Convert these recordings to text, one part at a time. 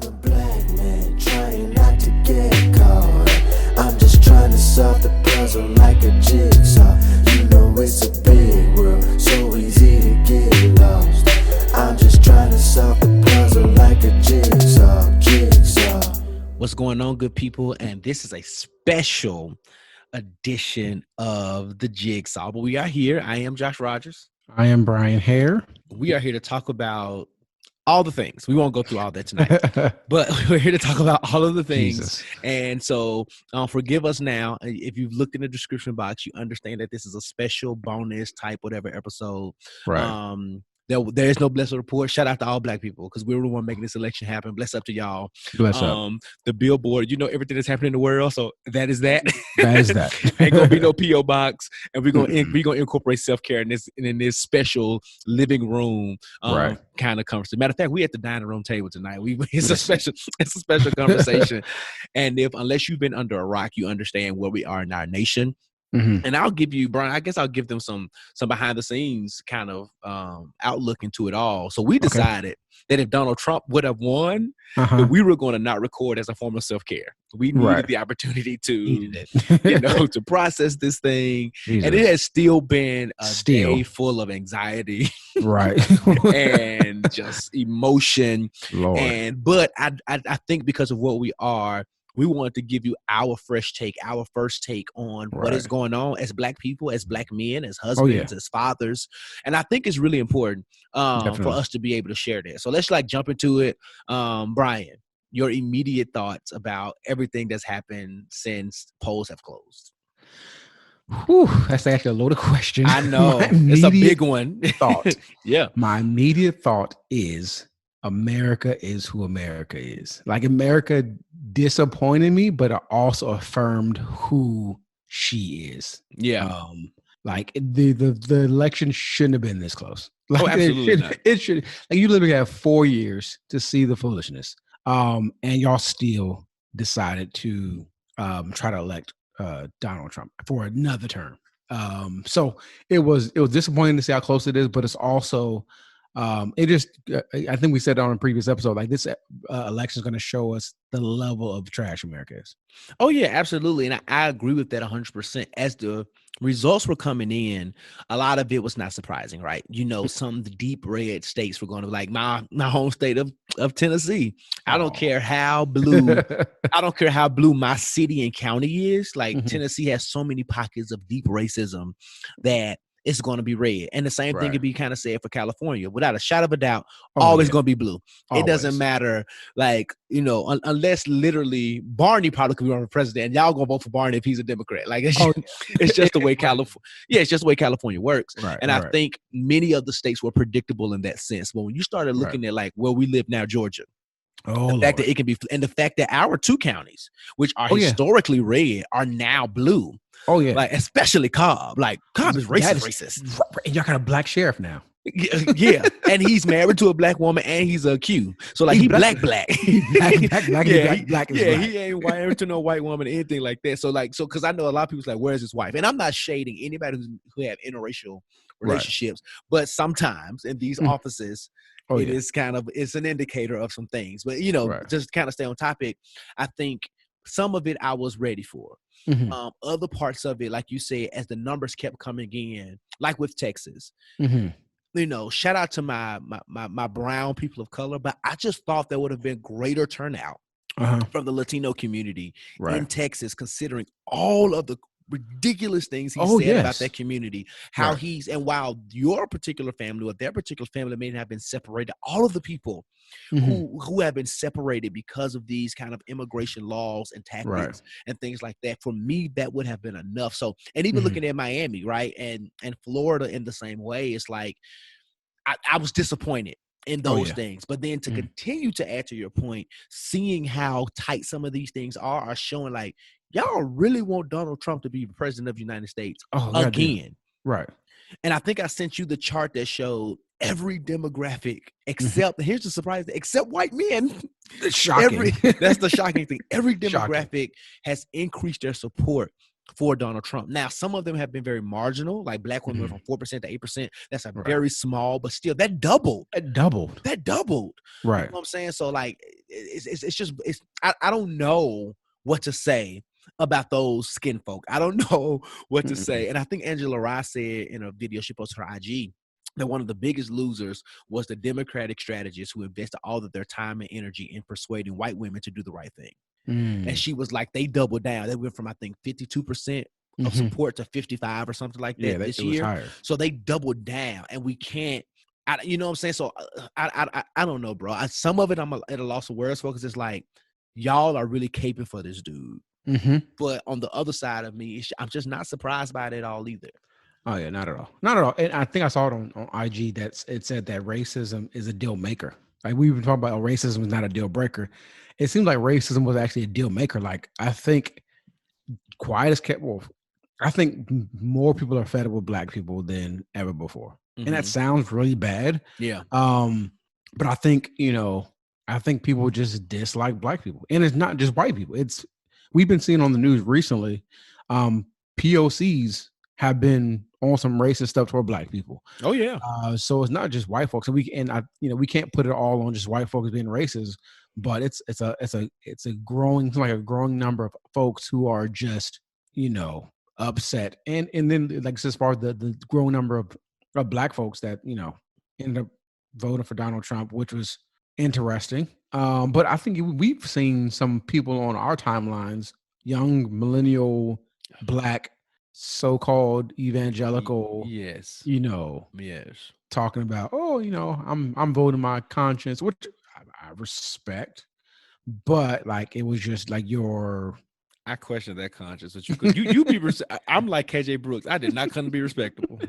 I'm a black man trying not to get caught. I'm just trying to solve the puzzle like a jigsaw. You know it's a big world, so easy to get lost. I'm just trying to solve the puzzle like a jigsaw. What's going on, good people? And this is a special edition of the Jigsaw. But we are here. I am Josh Rogers. I am Brian Hare. We are here to talk about all the things. We won't go through all that tonight, but we're here to talk about all of the things. Jesus. And so forgive us now. If you've looked in the description box, you understand that this is a special bonus type whatever episode. Right. There is no blessed report. Shout out to all black people because we were the one making this election happen. Bless up to y'all. Bless up. The Billboard, you know everything that's happening in the world, so that is that. That is that. Ain't gonna be no PO box, and we're gonna incorporate self-care in this special living room right. kind of conversation. Matter of fact, we at the dining room table tonight. It's a special conversation, and unless you've been under a rock, you understand where we are in our nation. Mm-hmm. And I'll give you, Brian, I guess I'll give them some behind the scenes kind of outlook into it all. So we decided that if Donald Trump would have won, that we were going to not record as a form of self-care. We needed the opportunity to, to process this thing. Jesus. And it has still been a day full of anxiety. Right. And just emotion. Lord. But I think because of what we are, we wanted to give you our fresh take, our first take on what is going on as black people, as black men, as husbands, as fathers. And I think it's really important for us to be able to share that. So let's jump into it. Brian, your immediate thoughts about everything that's happened since polls have closed. Whew, that's actually a loaded question. I know. It's a big one. Thought. Yeah. My immediate thought is America is who America is. Like, America disappointed me, but it also affirmed who she is. Yeah. Like the election shouldn't have been this close. Like, absolutely not. It should. Like, you literally have 4 years to see the foolishness. And y'all still decided to try to elect Donald Trump for another term. So it was disappointing to see how close it is, but it's also I think we said it on a previous episode, like, this election is going to show us the level of trash America is. Oh yeah, absolutely. And I agree with that 100%. As the results were coming in, a lot of it was not surprising, right? Some of the deep red states were going to be like my home state of Tennessee. I don't care how blue, my city and county is. Like, Tennessee has so many pockets of deep racism that it's going to be red. And the same thing could be kind of said for California. Without a shadow of a doubt, always going to be blue. Always. It doesn't matter, unless literally Barney probably could be running for president, and y'all going to vote for Barney if he's a Democrat. Like, it's just the way California, it's just the way California works. Right, and I think many of the states were predictable in that sense. But when you started looking at where we live now, Georgia, the fact that it can be, and the fact that our two counties, which are historically red, are now blue. Oh yeah, like especially Cobb. Like, Cobb is racist. And y'all got a black sheriff now. Yeah, and he's married to a black woman, and he's a Q. So like, he's black. Black. He ain't married to no white woman or anything like that. So because I know a lot of people's like, where's his wife? And I'm not shading anybody who have interracial relationships, but sometimes in these offices, it's an indicator of some things. But just kind of stay on topic. I think some of it I was ready for. Other parts of it, like you said, as the numbers kept coming in, like with Texas, shout out to my brown people of color, but I just thought there would have been greater turnout from the Latino community in Texas, considering all of the ridiculous things he said about that community, how and while your particular family or their particular family may have been separated, all of the people who have been separated because of these kind of immigration laws and tactics and things like that, for me, that would have been enough. So, and even looking at Miami, right, and Florida in the same way, it's like I was disappointed in those things. But then to continue to add to your point, seeing how tight some of these things are showing like, y'all really want Donald Trump to be president of the United States again. Right. And I think I sent you the chart that showed every demographic except, here's the surprise, except white men. It's shocking. That's the shocking thing. Every demographic has increased their support for Donald Trump. Now, some of them have been very marginal, like black women went from 4% to 8%. That's a very small, but still that doubled. That doubled. Right. You know what I'm saying? So like, it's just, I don't know what to say about those skin folk. I don't know what to say. And I think Angela Rye said in a video she posted on her IG that one of the biggest losers was the Democratic strategists who invested all of their time and energy in persuading white women to do the right thing. And she was like, they doubled down. They went from, I think, 52% of support to 55 or something like that this year. So they doubled down, and we can't, you know what I'm saying? So I don't know, bro. Some of it I'm at a loss of words for, because it's like, y'all are really caping for this dude. But on the other side of me, I'm just not surprised by it at all either. Oh yeah, not at all. Not at all. And I think I saw it on IG that it said that racism is a deal maker. Like we've been talking about racism is not a deal breaker. It seems like racism was actually a deal maker. Like I think quiet as kept wolf. I think more people are fed up with black people than ever before. And that sounds really bad. Yeah. But I think, I think people just dislike black people. And it's not just white people. We've been seeing on the news recently, POCs have been on some racist stuff toward black people. Oh yeah. So it's not just white folks. And we can't put it all on just white folks being racist, but it's a growing number of folks who are just, upset. And then like as far as the growing number of black folks that, ended up voting for Donald Trump, which was interesting. But I think we've seen some people on our timelines, young millennial black so-called evangelical, yes, talking about, I'm voting my conscience, which I respect, but like it was just like I question that conscience, but you be I'm like KJ Brooks. I did not come to be respectable.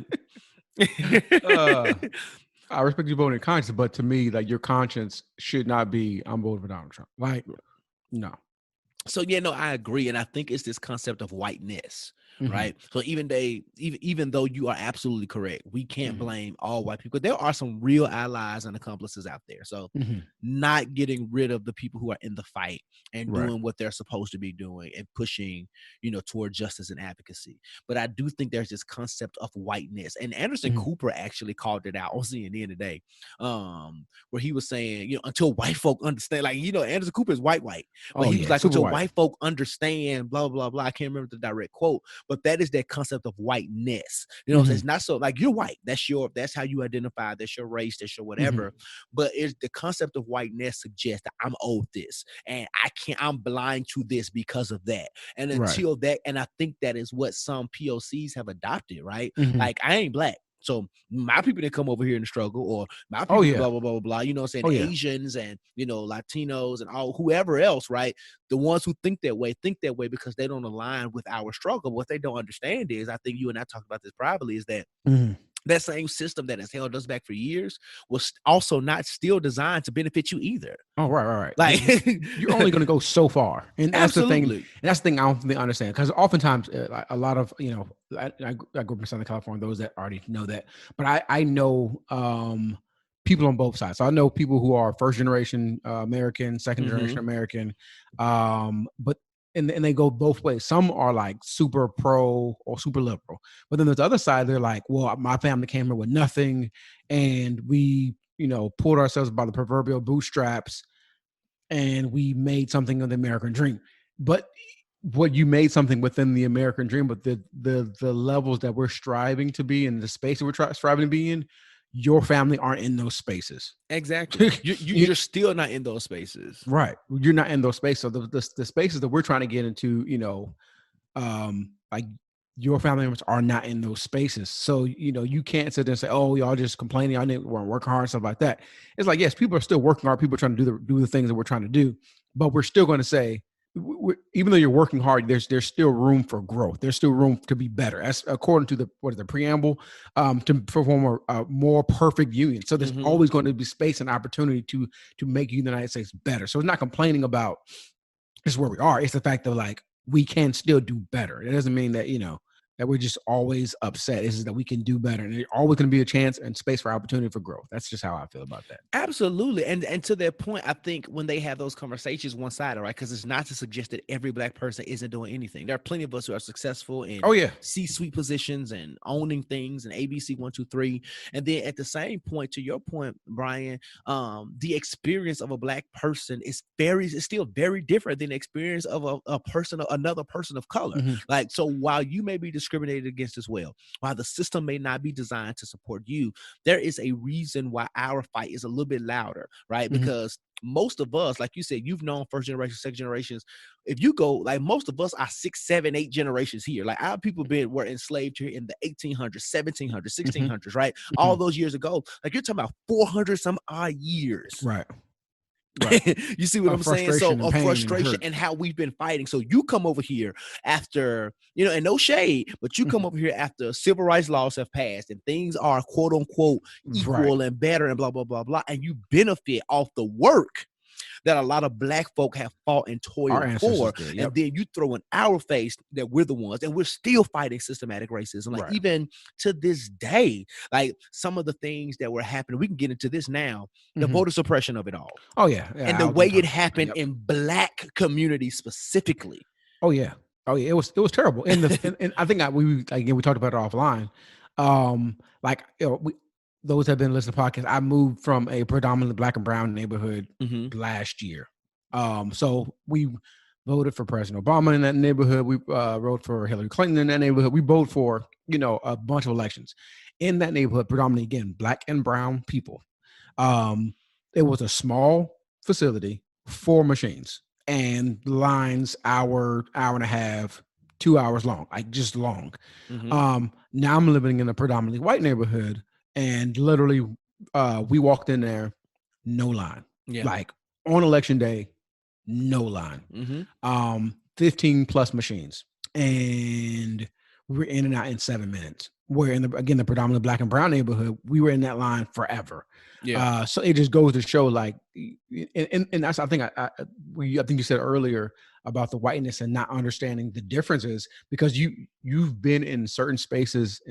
I respect you voting conscience, but to me, like your conscience should not be I'm voting for Donald Trump. Like, no. So I agree, and I think it's this concept of whiteness. Right. So even though you are absolutely correct, we can't blame all white people. There are some real allies and accomplices out there. So not getting rid of the people who are in the fight and doing what they're supposed to be doing and pushing, toward justice and advocacy. But I do think there's this concept of whiteness. And Anderson Cooper actually called it out on CNN today, where he was saying, until white folk understand, like, Anderson Cooper is white. But he was like, until white folk understand, blah, blah, blah. I can't remember the direct quote. But that is that concept of whiteness. It's not so like you're white. That's how you identify. That's your race. That's your whatever. But it's the concept of whiteness suggests that I'm owed this and I'm blind to this because of that. And until that, and I think that is what some POCs have adopted, right? Like I ain't black. So my people didn't come over here and struggle, or my people, blah, blah, blah, blah, blah. You know what I'm saying? Asians and, Latinos and all whoever else, right? The ones who think that way because they don't align with our struggle. What they don't understand is, I think you and I talked about this privately, is that that same system that has held us back for years was also not still designed to benefit you either. Oh, right. Like you're only going to go so far. And that's the thing. And that's the thing I don't think I understand. Because oftentimes a lot of, I grew up in Southern California, those that already know that. But I know people on both sides. So I know people who are first generation American, second generation American. But and they go both ways. Some are like super pro or super liberal, but then there's the other side. They're like, well, my family came here with nothing, and we, pulled ourselves by the proverbial bootstraps, and we made something of the American dream. But what you made something within the American dream, but the levels that we're striving to be in, the space that we're striving to be in, your family aren't in those spaces. Exactly. You're still not in those spaces. Right. You're not in those spaces. So the spaces that we're trying to get into, like your family members are not in those spaces. So, you can't sit there and say, oh, y'all just complaining, y'all weren't working hard, stuff like that. It's like, yes, people are still working hard. People are trying to do the things that we're trying to do, but we're still going to say, even though you're working hard, there's still room for growth. There's still room to be better, as according to the preamble, to perform a more perfect union. So there's always going to be space and opportunity to make the United States better. So it's not complaining about this is where we are. It's the fact that like we can still do better. It doesn't mean that that we're just always upset. Is that we can do better, and there's always going to be a chance and space for opportunity for growth. That's just how I feel about that. Absolutely. And to their point, I think when they have those conversations one-sided, right? Because it's not to suggest that every Black person isn't doing anything. There are plenty of us who are successful in C-suite positions and owning things and ABC 1, 2, 3. And then at the same point, to your point, Brian, the experience of a Black person is still very different than the experience of another person of color. Like, so while you may be discriminated against as well, while the system may not be designed to support you, there is a reason why our fight is a little bit louder, right? Because most of us, like you said, you've known first generation, second generations. If you go, like, most of us are 6, 7, 8 generations here. Like, our people were enslaved here in the 1800s, 1700s, 1600s, right? All those years ago. Like, you're talking about 400 some odd years. Right. You see what I'm saying? So of frustration and how we've been fighting. So you come over here after, and no shade, but you come over here after civil rights laws have passed and things are quote unquote equal and better and blah, blah, blah, blah. And you benefit off the work that a lot of Black folk have fought and toiled for. And then you throw in our face that we're the ones, and we're still fighting systematic racism. Like, even to this day, like, some of the things that were happening, we can get into this now, the voter suppression of it all. And the way it happened in Black communities specifically. It was terrible. And I think we talked about it offline. Those that have been listening to podcasts, I moved from a predominantly Black and brown neighborhood last year. So we voted for President Obama in that neighborhood. We voted for Hillary Clinton in that neighborhood. We voted for, a bunch of elections in that neighborhood, predominantly, again, Black and brown people. It was a small facility, 4 machines, and lines hour and a half, 2 hours long, like just long. Now I'm living in a predominantly white neighborhood. And literally, we walked in there, no line. Like, on election day, no line. 15 plus machines, and we're in and out in 7 minutes. Where in the predominantly Black and brown neighborhood, we were in that line forever. So it just goes to show, like, and that's, I think you said earlier about the whiteness and not understanding the differences, because you've been in certain spaces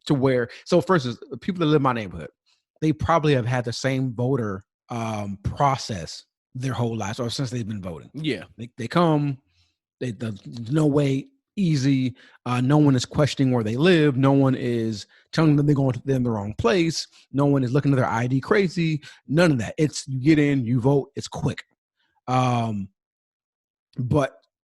to where, so for instance, the people that live in my neighborhood, they probably have had the same voter process their whole lives, or since they've been voting. They come, there's no way, easy. No one is questioning where they live. No one is telling them they're going to the wrong place. No one is looking at their ID crazy. None of that. It's, you get in, you vote, it's quick. But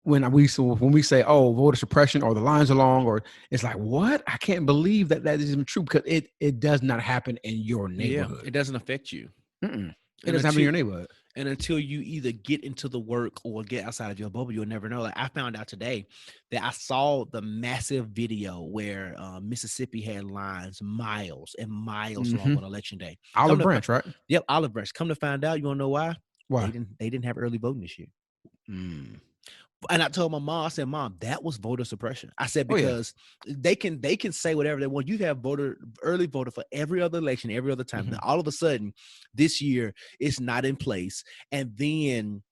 when we say, oh, voter suppression, or the lines are long, or it's like, what? I can't believe that is even true, because it does not happen in your neighborhood. It doesn't affect you. It doesn't happen in your neighborhood. And until you either get into the work or get outside of your bubble, you'll never know. Like, I found out today that I saw the massive video where Mississippi had lines miles and miles long on election day. Olive Branch, right? Yep, Olive Branch. Come to find out, you want to know why? Why? They didn't have early voting this year. And I told my mom, I said, Mom, that was voter suppression. I said, because they can say whatever they want. You have early voter for every other election, every other time. Now, all of a sudden, this year, it's not in place. And then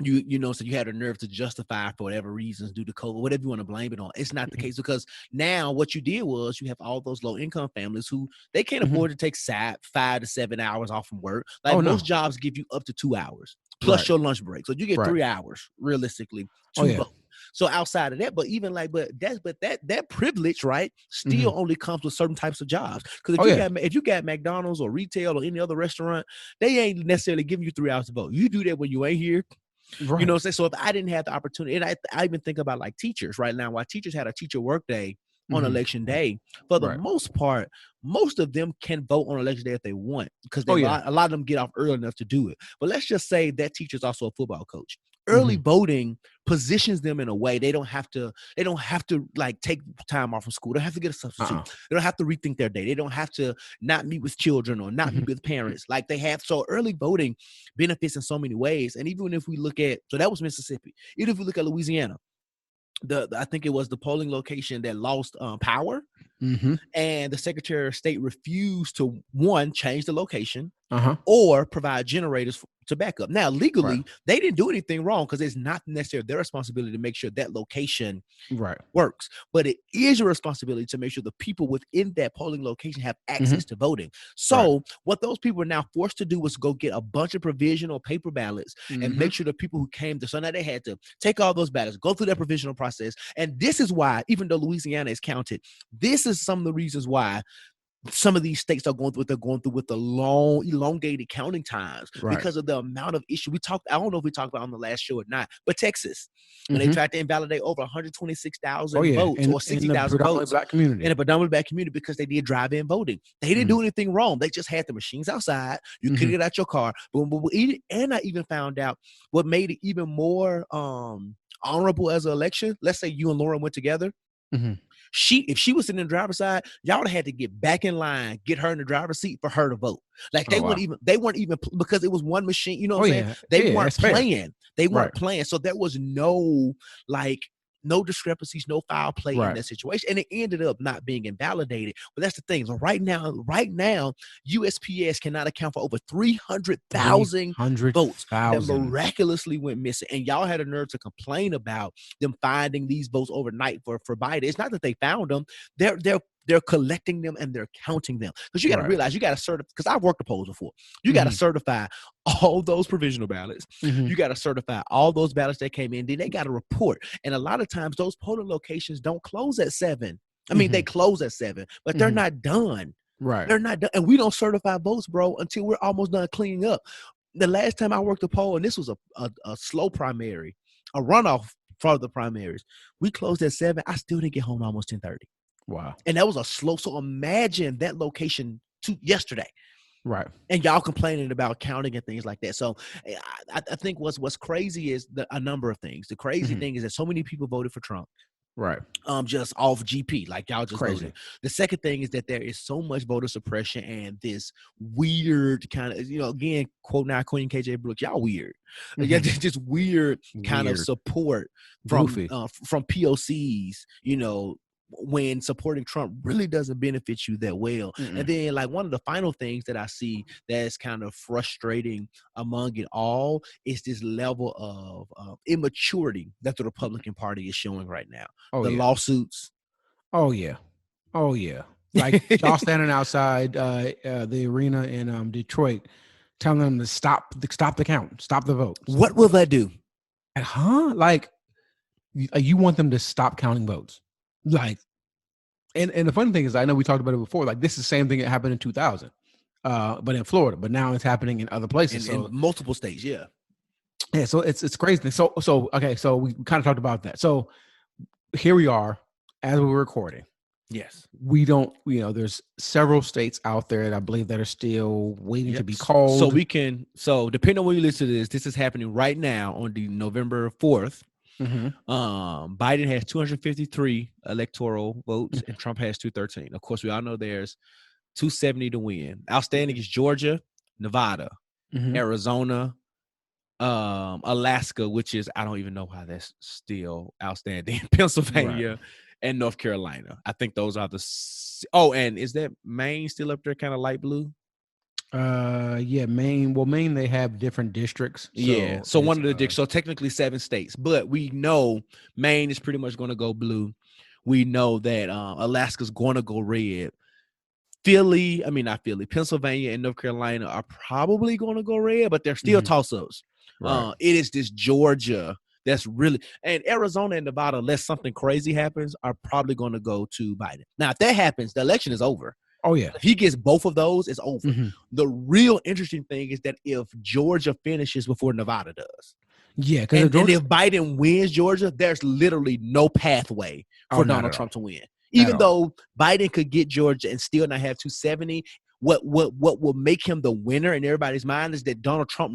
so you had a nerve to justify for whatever reasons due to COVID, whatever you want to blame it on. It's not the case, because now what you did was you have all those low income families who they can't afford to take 5 to 7 hours off from work. Like, most jobs give you up to 2 hours plus your lunch break. So you get 3 hours realistically to vote. So outside of that, but even like, that privilege, right, still only comes with certain types of jobs. Because if you got McDonald's or retail or any other restaurant, they ain't necessarily giving you 3 hours to vote. You do that when you ain't here. Right. You know what I'm saying? So if I didn't have the opportunity, and I even think about like teachers right now, why teachers had a teacher work day on election day, for the most part, most of them can vote on election day if they want, because a lot of them get off early enough to do it. But let's just say that teacher's also a football coach. Early voting positions them in a way they don't have to like take time off from school. They don't have to get a substitute. They don't have to rethink their day. They don't have to not meet with children or not meet with parents like they have. So early voting benefits in so many ways. And even if we look at, so that was Mississippi. Even if we look at Louisiana, I think it was the polling location that lost power, and the Secretary of State refused to change the location, or provide generators to back up. Now, legally, they didn't do anything wrong because it's not necessarily their responsibility to make sure that location works. But it is your responsibility to make sure the people within that polling location have access to voting. So what those people are now forced to do is go get a bunch of provisional paper ballots and make sure the people who came to, so now they had to take all those ballots, go through that provisional process. And this is why, even though Louisiana is counted, this is some of the reasons why some of these states are going through what they're going through with the long, elongated counting times because of the amount of issue. I don't know if we talked about on the last show or not, but Texas, when they tried to invalidate over 126,000 votes or 60,000 votes in a predominantly black community because they did drive-in voting. They didn't do anything wrong. They just had the machines outside. You couldn't get out your car. And I even found out what made it even more honorable as an election. Let's say you and Lauren went together. If she was sitting in the driver's side, y'all would have had to get back in line, get her in the driver's seat for her to vote. Like they weren't even because it was one machine. You know what I'm saying? They weren't playing. They weren't playing. So there was no discrepancies, no foul play in that situation. And it ended up not being invalidated. But that's the thing. So right now, USPS cannot account for over 300,000 votes that miraculously went missing. And y'all had a nerve to complain about them finding these votes overnight for Biden. It's not that they found them. They're collecting them and they're counting them. Because you got to realize, you got to certify, because I've worked the polls before. You got to certify all those provisional ballots. You got to certify all those ballots that came in. Then they got to report. And a lot of times those polling locations don't close at 7. I mean, they close at 7, but they're not done. They're not done. And we don't certify votes, bro, until we're almost done cleaning up. The last time I worked a poll, and this was a slow primary, a runoff for the primaries, we closed at 7. I still didn't get home almost 10:30. Wow. And that was a slow. So imagine that location yesterday. Right. And y'all complaining about counting and things like that. So I think what's crazy is a number of things. The crazy thing is that so many people voted for Trump. Right. Just off GP, like y'all just voted. The second thing is that there is so much voter suppression and this weird kind of, again, quote now Queen KJ Brooks, y'all weird. Just weird kind of support from POCs, when supporting Trump really doesn't benefit you that well. And then like one of the final things that I see that's kind of frustrating among it all is this level of immaturity that the Republican Party is showing right now. Lawsuits. Like y'all standing outside the arena in Detroit telling them to stop the count, stop the vote. What will that do? Like you want them to stop counting votes. Like, and the funny thing is, I know we talked about it before. Like, this is the same thing that happened in 2000, but in Florida. But now it's happening in other places, in multiple states. Yeah. So it's crazy. So okay. So we kind of talked about that. So here we are, as we're recording. Yes. We don't. There's several states out there that I believe that are still waiting to be called. So depending on when you listen to this is happening right now on the November 4th. Biden has 253 electoral votes and Trump has 213. Of course, we all know there's 270 to win. Outstanding is Georgia, Nevada, Arizona, Alaska, which is, I don't even know why that's still outstanding, Pennsylvania, and North Carolina. I think those are and is that Maine still up there kind of light blue? Maine. Well, Maine, they have different districts. So one of the districts. So technically 7 states, but we know Maine is pretty much going to go blue. We know that Alaska's going to go red. Pennsylvania and North Carolina are probably going to go red, but they're still toss-ups. It is this Georgia that's really, and Arizona and Nevada, unless something crazy happens, are probably going to go to Biden. Now, if that happens, the election is over. Oh, yeah. If he gets both of those, it's over. The real interesting thing is that if Georgia finishes before Nevada does. Yeah. And if Biden wins Georgia, there's literally no pathway for Donald Trump to win. Even though Biden could get Georgia and still not have 270, what will make him the winner in everybody's mind is that Donald Trump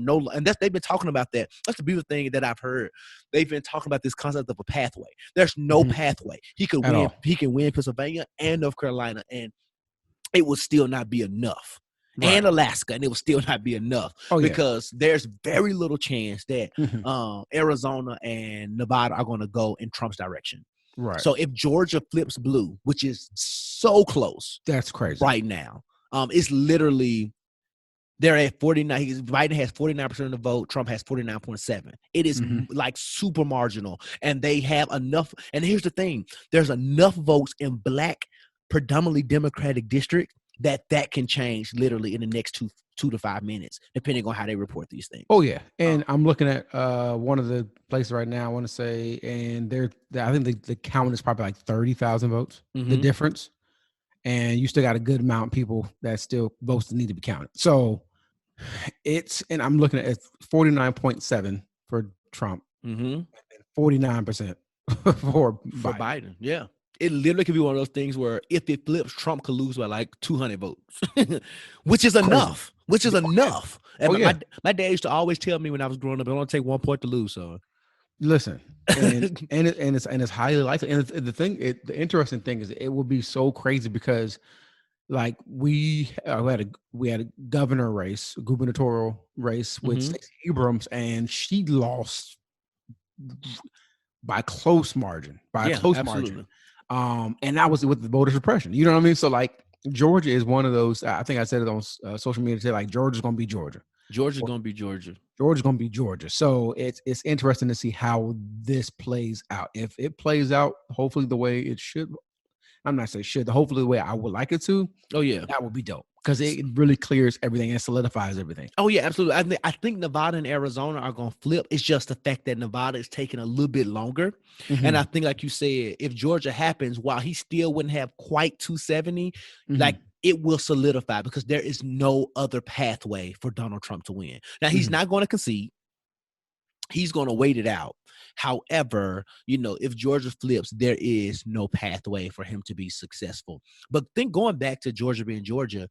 they've been talking about that. That's the beautiful thing that I've heard. They've been talking about this concept of a pathway. There's no pathway. He could win. He can win Pennsylvania and North Carolina, and it will still not be enough. And Alaska, and it will still not be enough because there's very little chance that Arizona and Nevada are going to go in Trump's direction. Right. So if Georgia flips blue, which is so close, that's crazy right now. It's literally They're at 49. Biden has 49% of the vote. Trump has 49.7. It is like super marginal. And they have enough. And here's the thing. There's enough votes in Black, predominantly Democratic district that can change literally in the next two to 5 minutes, depending on how they report these things. Oh yeah, and I'm looking at one of the places right now. I want to say, and I think the count is probably like 30,000 votes. The difference, and you still got a good amount of people that still votes that need to be counted. So and I'm looking at 49.7 for Trump, 49% for Biden. Yeah. It literally could be one of those things where if it flips, Trump could lose by like 200 votes, which is enough. And my dad used to always tell me when I was growing up, it only take 1 point to lose. So listen, and it's highly likely. And the interesting thing is, it will be so crazy because, like, we had a gubernatorial race with Stacey Abrams, and she lost by a close margin. Margin. And that was with the voter suppression. You know what I mean? So like, Georgia is one of those. I think I said it on social media today. Like, Georgia's going to be Georgia. Georgia's going to be Georgia. Georgia's going to be Georgia. So it's interesting to see how this plays out. If it plays out, hopefully the way it should. I'm not saying should. Hopefully the way I would like it to. Oh yeah, that would be dope because it really clears everything and solidifies everything. Oh yeah, absolutely. I think Nevada and Arizona are going to flip. It's just the fact that Nevada is taking a little bit longer. And I think, like you said, if Georgia happens, while he still wouldn't have quite 270, like, it will solidify because there is no other pathway for Donald Trump to win. Now, he's not going to concede. He's going to wait it out. However, if Georgia flips, there is no pathway for him to be successful. But think going back to Georgia being Georgia,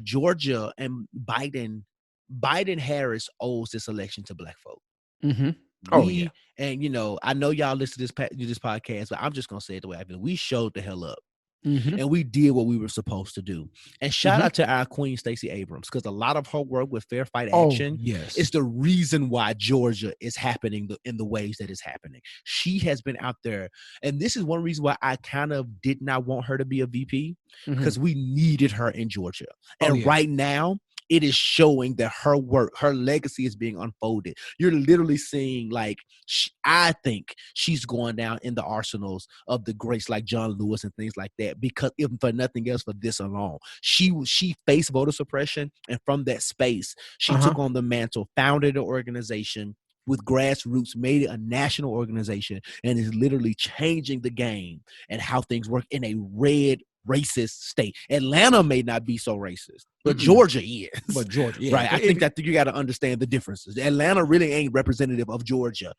Georgia and Biden-Harris owes this election to Black folk. And I know y'all listen to this podcast, but I'm just going to say it the way I feel. We showed the hell up. And we did what we were supposed to do. And shout out to our queen, Stacey Abrams, because a lot of her work with Fair Fight Action is the reason why Georgia is happening in the ways that it's happening. She has been out there. And this is one reason why I kind of did not want her to be a VP, because we needed her in Georgia. And right now, it is showing that her work, her legacy is being unfolded. You're literally seeing, like, I think she's going down in the arsenals of the greats like John Lewis and things like that, because if for nothing else, for this alone, she faced voter suppression, and from that space, she took on the mantle, founded an organization with grassroots, made it a national organization, and is literally changing the game and how things work in a red racist state. Atlanta may not be so racist, but Georgia is. But Georgia, right? I think that you got to understand the differences. Atlanta really ain't representative of Georgia.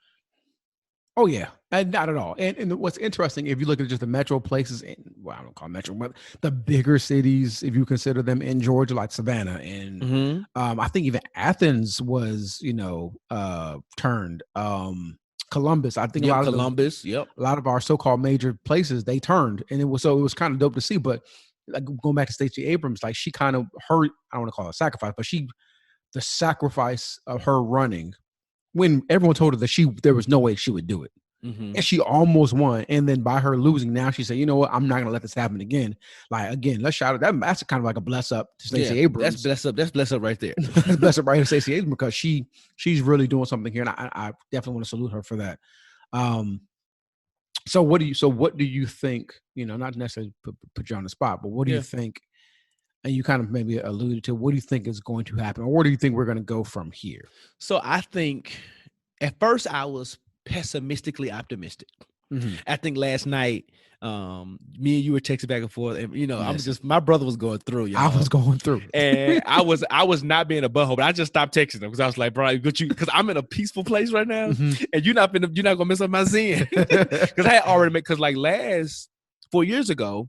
Oh yeah, not at all. And what's interesting, if you look at just the metro places, I don't call them metro, but the bigger cities, if you consider them in Georgia, like Savannah, and I think even Athens was, turned. Columbus, I think a lot of our so-called major places, they turned, and it was kind of dope to see. But like, going back to Stacey Abrams, like, she kind of I don't want to call it a sacrifice, but the sacrifice of her running when everyone told her that there was no way she would do it. And she almost won. And then by her losing, now she said, you know what, I'm not going to let this happen again. Like, again, let's shout out. That's kind of like a bless up to Stacey Abrams. That's bless up right there. Bless up right to Stacey Abrams, because she's really doing something here. And I definitely want to salute her for that. So what do you think, not necessarily put you on the spot, but what do you think, and you kind of maybe alluded to, what do you think is going to happen? Or where do you think we're going to go from here? So I think at first I was pessimistically optimistic. I think last night, me and you were texting back and forth, and I was just, my brother was going through. I was going through, and I was not being a butthole, but I just stopped texting him because I was like, bro, because I'm in a peaceful place right now, and you're not gonna mess up my zen, because I had already because like last 4 years ago,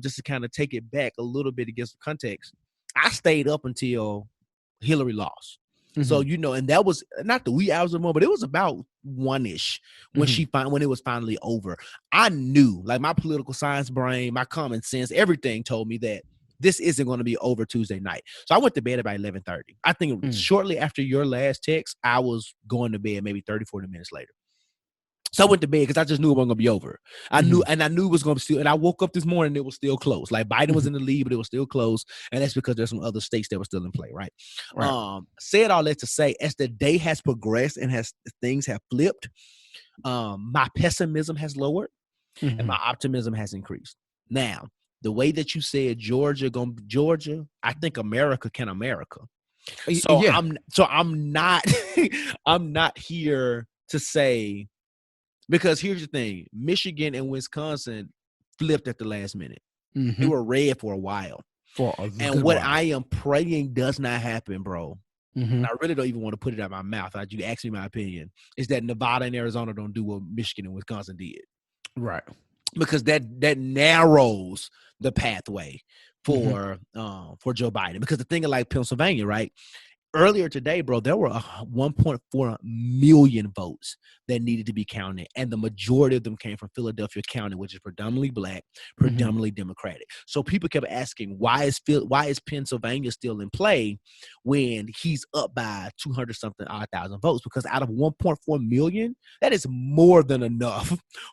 just to kind of take it back a little bit against the context, I stayed up until Hillary lost. So, and that was not the wee hours of the morning, but it was about 1-ish when when it was finally over. I knew, like, my political science brain, my common sense, everything told me that this isn't going to be over Tuesday night. So I went to bed about 11:30. I think shortly after your last text, I was going to bed maybe 30, 40 minutes later. So I went to bed because I just knew it wasn't gonna be over. I knew it was gonna be still. And I woke up this morning, it was still close. Like Biden was in the lead, but it was still close. And that's because there's some other states that were still in play, right? Said all that to say, as the day has progressed and as things have flipped, my pessimism has lowered and my optimism has increased. Now, the way that you said Georgia, I think America can America. So I'm not I'm not here to say. Because here's the thing, Michigan and Wisconsin flipped at the last minute. They were red for a while. I am praying does not happen, bro. And I really don't even want to put it out of my mouth. You ask me my opinion, is that Nevada and Arizona don't do what Michigan and Wisconsin did. Right. Because that narrows the pathway for Joe Biden. Because the thing of like Pennsylvania, right? Earlier today, bro, there were 1.4 million votes that needed to be counted, and the majority of them came from Philadelphia County, which is predominantly black, predominantly Democratic. So people kept asking, why is Pennsylvania still in play when he's up by 200-something odd thousand votes? Because out of 1.4 million, that is more than enough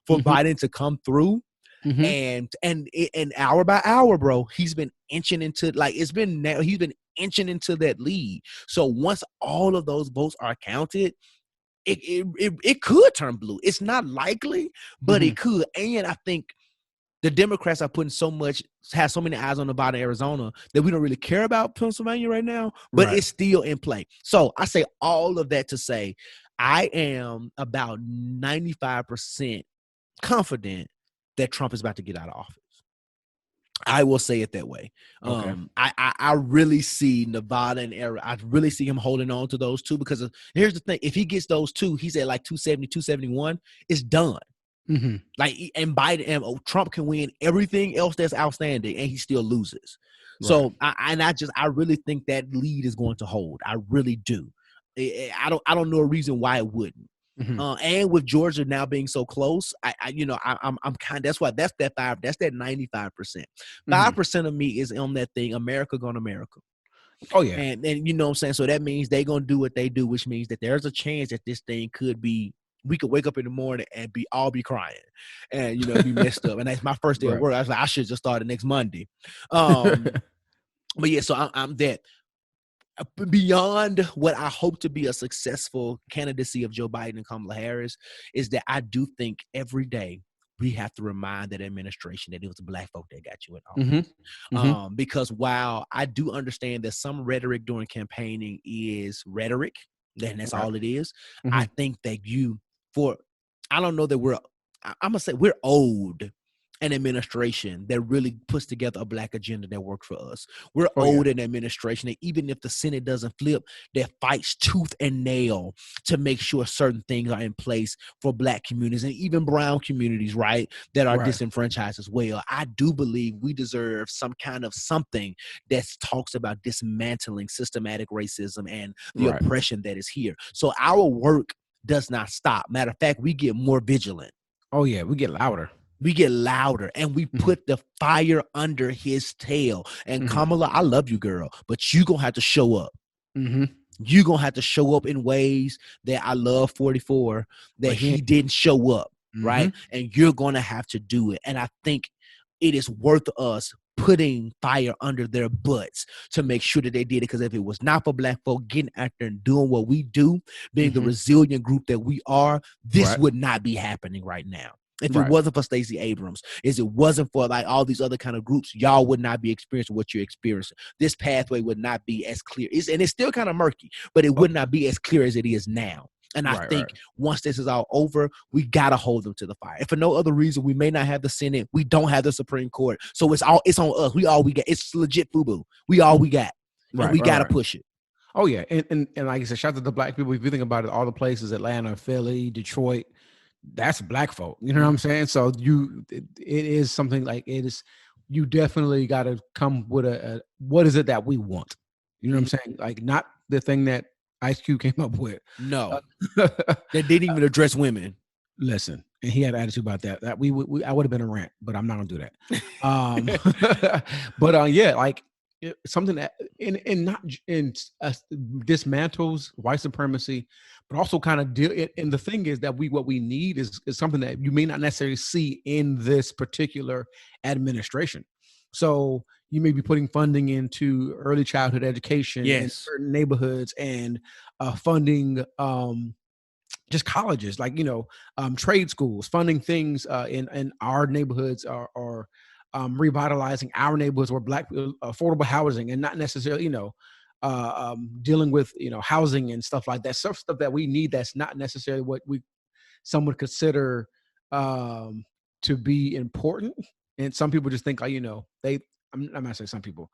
for Biden to come through. And hour by hour, bro, he's been inching into he's been inching into that lead. So once all of those votes are counted, it could turn blue. It's not likely, but it could. And I think the Democrats are putting have so many eyes on Nevada, Arizona that we don't really care about Pennsylvania right now, but it's still in play. So I say all of that to say I am about 95% confident that Trump is about to get out of office. I will say it that way. Okay. I really see Nevada and Arizona. I really see him holding on to those two because here's the thing. If he gets those two, he's at like 270, 271. It's done. Like, and Biden and Trump can win everything else that's outstanding and he still loses. Right. So I really think that lead is going to hold. I really do. I don't know a reason why it wouldn't. And with Georgia now being so close, I'm kind. That's that 95%. 5% of me is on that thing. America gonna America. Oh yeah, and you know what I'm saying. So that means they gonna do what they do, which means that there's a chance that this thing could be. We could wake up in the morning and be crying, and be messed up. And that's my first day of work. I was like, I should just start next Monday. But yeah, so I'm that. Beyond what I hope to be a successful candidacy of Joe Biden and Kamala Harris is that I do think every day we have to remind that administration that it was the black folk that got you in office. Because while I do understand that some rhetoric during campaigning is rhetoric, and that's all it is, I think that I don't know that I'm going to say we're owed an administration that really puts together a black agenda that works for us. We're owed an administration that even if the Senate doesn't flip, that fights tooth and nail to make sure certain things are in place for black communities and even brown communities, right, that are disenfranchised as well. I do believe we deserve some kind of something that talks about dismantling systematic racism and the oppression that is here. So our work does not stop. Matter of fact, we get more vigilant. Oh yeah, we get louder. We get louder and we put the fire under his tail. And Kamala, I love you, girl, but you going to have to show up. You're going to have to show up in ways that I love 44, that he didn't show up, right? And you're going to have to do it. And I think it is worth us putting fire under their butts to make sure that they did it. Because if it was not for black folk getting out there and doing what we do, being the resilient group that we are, this would not be happening right now. If it wasn't for Stacey Abrams, if it wasn't for like all these other kind of groups, y'all would not be experiencing what you're experiencing. This pathway would not be as clear. And it's still kind of murky, but it would not be as clear as it is now. And I think once this is all over, we got to hold them to the fire. If for no other reason, we may not have the Senate. We don't have the Supreme Court. So it's on us. We all we got. It's legit FUBU. We all we got. And we got to push it. Oh, yeah. And like I said, shout out to the black people. If you think about it, all the places, Atlanta, Philly, Detroit, that's black folk. You know what I'm saying? So it is something like it is. You definitely got to come with a what is it that we want? You know what I'm saying? Like not the thing that Ice Cube came up with. No, that didn't even address women. Listen, and he had an attitude about that. That I would have been a rant, but I'm not gonna do that. But yeah, like something that in not in dismantles white supremacy, but also kind of deal. And the thing is that what we need is something that you may not necessarily see in this particular administration. So you may be putting funding into early childhood education in certain neighborhoods and funding just colleges, like, trade schools, funding things in our neighborhoods, or revitalizing our neighborhoods or Black affordable housing, and not necessarily, dealing with, housing and stuff like that. Stuff that we need that's not necessarily what some would consider to be important. And some people just think, like, I'm not saying some people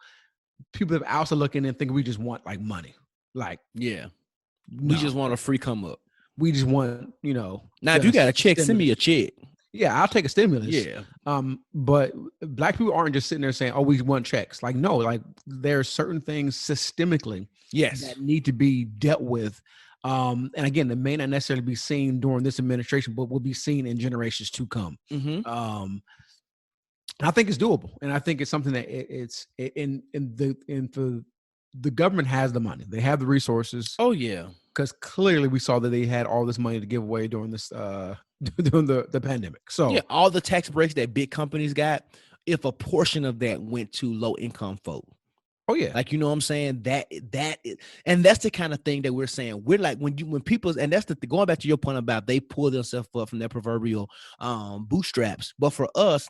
that are also looking and think we just want like money. Like, we just want a free come up. We just want, now if you got a check, send me a check. Yeah, I'll take a stimulus. Yeah. But Black people aren't just sitting there saying, oh, we want checks. Like, no, like there are certain things systemically that need to be dealt with. And again, they may not necessarily be seen during this administration, but will be seen in generations to come. I think it's doable. And I think it's something that the government has the money. They have the resources. Oh, yeah. Because clearly we saw that they had all this money to give away during this during the pandemic. So yeah, all the tax breaks that big companies got, if a portion of that went to low income folk. Oh yeah. Like, you know what I'm saying? And that's the kind of thing that we're saying. We're like, when people, and that's going back to your point about they pull themselves up from their proverbial bootstraps. But for us,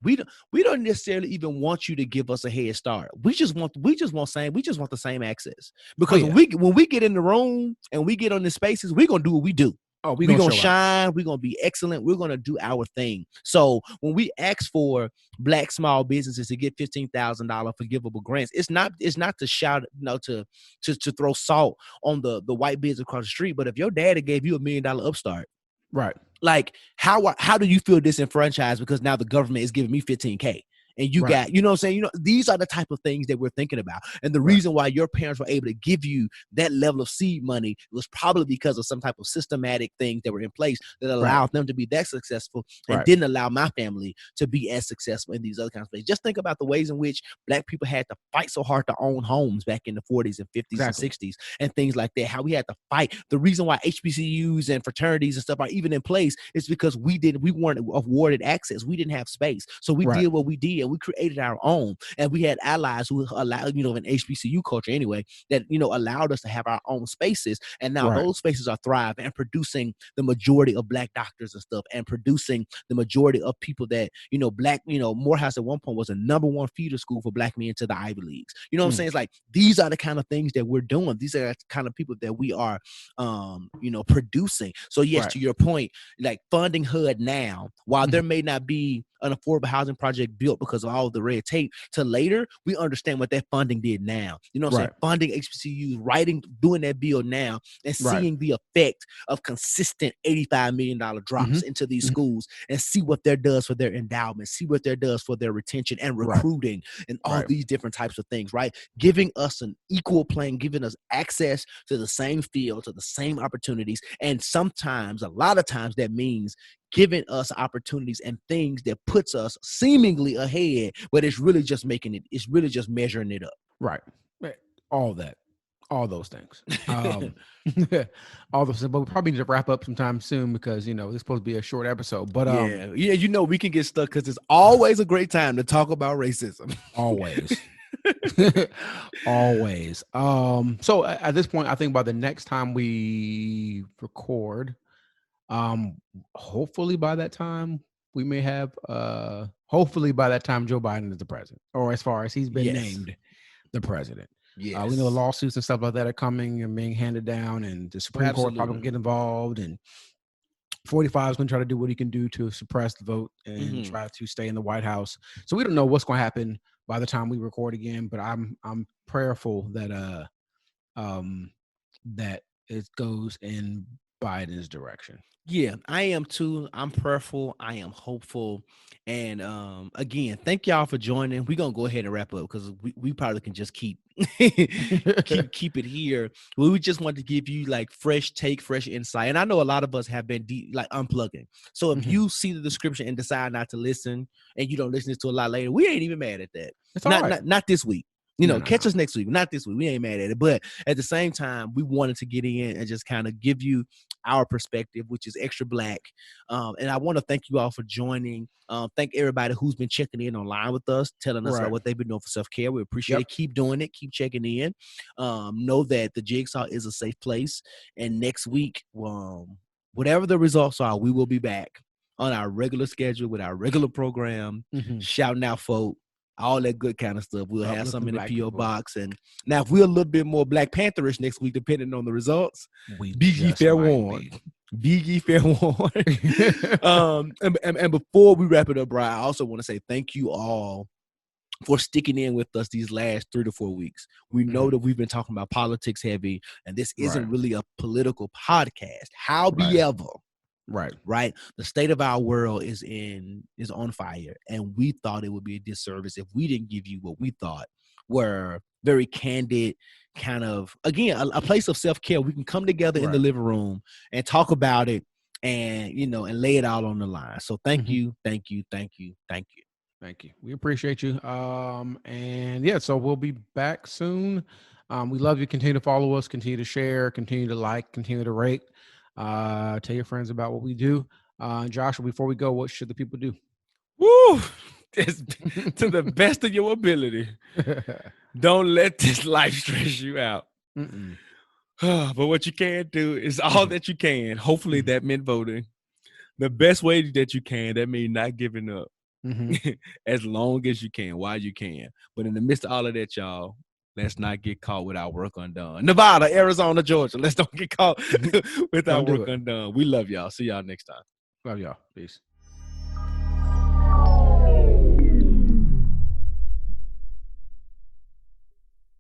we don't necessarily even want you to give us a head start. We just want the same access. Because when we get in the room and we get on the spaces, we're gonna do what we do. Oh, we're gonna shine. We're gonna be excellent. We're gonna do our thing. So when we ask for Black small businesses to get $15,000 forgivable grants, it's not to shout, to throw salt on the white business across the street. But if your daddy gave you $1 million upstart, right? Like, how do you feel disenfranchised because now the government is giving me $15K? And you got, you know what I'm saying? These are the type of things that we're thinking about. And the reason why your parents were able to give you that level of seed money was probably because of some type of systematic things that were in place that allowed them to be that successful and didn't allow my family to be as successful in these other kinds of places. Just think about the ways in which Black people had to fight so hard to own homes back in the 40s and 50s and 60s and things like that. How we had to fight. The reason why HBCUs and fraternities and stuff are even in place is because we weren't awarded access. We didn't have space. So we did what we did. We created our own, and we had allies who allowed, in HBCU culture anyway, that, allowed us to have our own spaces. And now those spaces are thriving and producing the majority of Black doctors and stuff, and producing the majority of people that, Black, Morehouse at one point was a #1 feeder school for Black men to the Ivy Leagues. You know what I'm saying? It's like, these are the kind of things that we're doing. These are the kind of people that we are, producing. So yes, to your point, like funding HUD now, while there may not be an affordable housing project built because of all the red tape, to later, we understand what that funding did now. You know what I'm saying? Funding HBCUs, doing that bill now, and seeing the effect of consistent $85 million drops into these schools, and see what that does for their endowment, see what that does for their retention and recruiting, and all these different types of things, right? Giving us an equal playing, giving us access to the same field, to the same opportunities. And sometimes, a lot of times, that means giving us opportunities and things that puts us seemingly ahead, but it's really just measuring it up. Right. All those things. All those things. But we probably need to wrap up sometime soon because, this is supposed to be a short episode. But we can get stuck because it's always a great time to talk about racism. Always. Always. So at this point, I think by the next time we record, hopefully by that time we may have Joe Biden is the president, or as far as he's been named the president. We know lawsuits and stuff like that are coming and being handed down, and the Supreme Court probably get involved, and 45 is going to try to do what he can do to suppress the vote and try to stay in the White House. So we don't know what's going to happen by the time we record again, but I'm prayerful that that it goes in Biden's direction. Yeah, I am too. I'm prayerful. I am hopeful. And again, thank y'all for joining. We're gonna go ahead and wrap up because we probably can just keep keep it here. We just wanted to give you like fresh insight. And I know a lot of us have been unplugging. So if you see the description and decide not to listen, and you don't listen to a lot later, we ain't even mad at that. It's all right. Not this week. Catch us next week. Not this week. We ain't mad at it. But at the same time, we wanted to get in and just kind of give you our perspective, which is extra black. And I want to thank you all for joining. Thank everybody who's been checking in online with us, telling us about what they've been doing for self-care. We appreciate it. Keep doing it. Keep checking in. Know that the Jigsaw is a safe place. And next week, whatever the results are, we will be back on our regular schedule with our regular program, shouting out folk. All that good kind of stuff. We'll have some in the P.O. box. And now, if we're a little bit more Black Pantherish next week, depending on the results, be ye fair warned. Be ye fair warned. And before we wrap it up, Brian, I also want to say thank you all for sticking in with us these last 3 to 4 weeks. We know that we've been talking about politics heavy, and this isn't really a political podcast. However, Right. The state of our world is on fire, and we thought it would be a disservice if we didn't give you what we thought were very candid, kind of, again, a place of self-care. We can come together in the living room and talk about it, and and lay it out on the line. So thank you. We appreciate you. So we'll be back soon. We love you. Continue to follow us, continue to share, continue to like, continue to rate. Tell your friends about what we do. Joshua, before we go, what should the people do? Woo! To the best of your ability. Don't let this life stress you out. But what you can do is all that you can. Hopefully that meant voting. The best way that you can, that means not giving up. As long as you can, while you can. But in the midst of all of that, y'all, let's not get caught with our work undone. Nevada, Arizona, Georgia. Let's don't get caught with our work undone. We love y'all. See y'all next time. Love y'all. Peace.